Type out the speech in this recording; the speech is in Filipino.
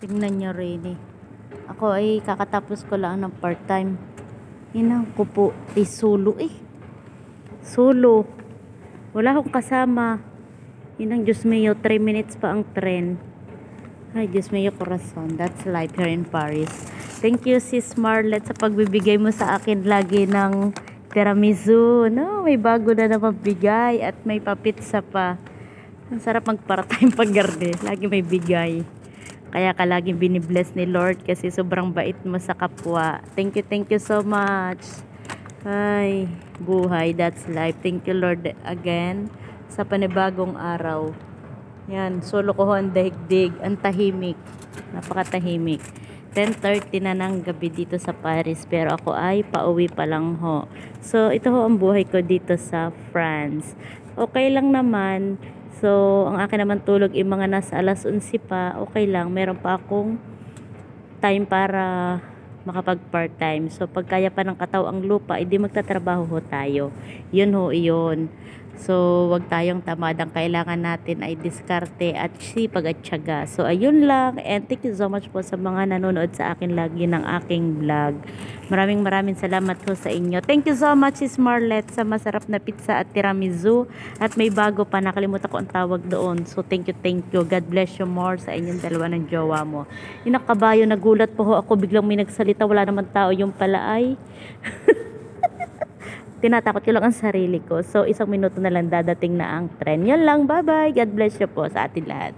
Tingnan nyo rin eh. Ako ay kakatapos ko lang ng part-time. Inang ko po. Solo eh. Solo. Wala akong kasama. Inang Diyos mio, 3 minutes pa ang tren. Ay, Diyos mio, corazon. That's life here in Paris. Thank you, Sis Marlet, sa pagbibigay mo sa akin lagi ng tiramisu. No, may bago na naman bigay at may papitsa pa. Ang sarap mag-part-time pag-garde. Lagi may bigay. Kaya ka laging binibless ni Lord kasi sobrang bait mo sa kapwa. Thank you so much. Ay, buhay, that's life. Thank you Lord again sa panibagong araw. Yan, solo ko ho ang daigdig, ang tahimik. Napakatahimik. 10:30 na ng gabi dito sa Paris, pero ako ay pauwi pa lang ho. So, ito ho ang buhay ko dito sa France. Okay lang naman. So, ang akin naman tulog ay mga nasa alas 11 pa. Okay lang, meron pa akong time para makapag part-time. So, pag kaya pa ng katawang lupa, edi magtatrabaho ho tayo. Yun ho, iyon. So, wag tayong tamad. Ang kailangan natin ay diskarte at sipag at tiyaga. So, ayun lang. And thank you so much po sa mga nanonood sa akin lagi ng aking vlog. Maraming salamat po sa inyo. Thank you so much, Sis Marlet, sa masarap na pizza at tiramisu. At may bago pa. Nakalimutan ko ang tawag doon. So, thank you. God bless you more sa inyong dalawa ng jowa mo. Yung nakabayo, nagulat po ho ako. Biglang may nagsalita. Wala naman tao. Yung pala ay... tinatakot ko lang ang sarili ko. So, 1 minuto na lang dadating na ang tren. Yan lang. Bye-bye. God bless you po sa atin lahat.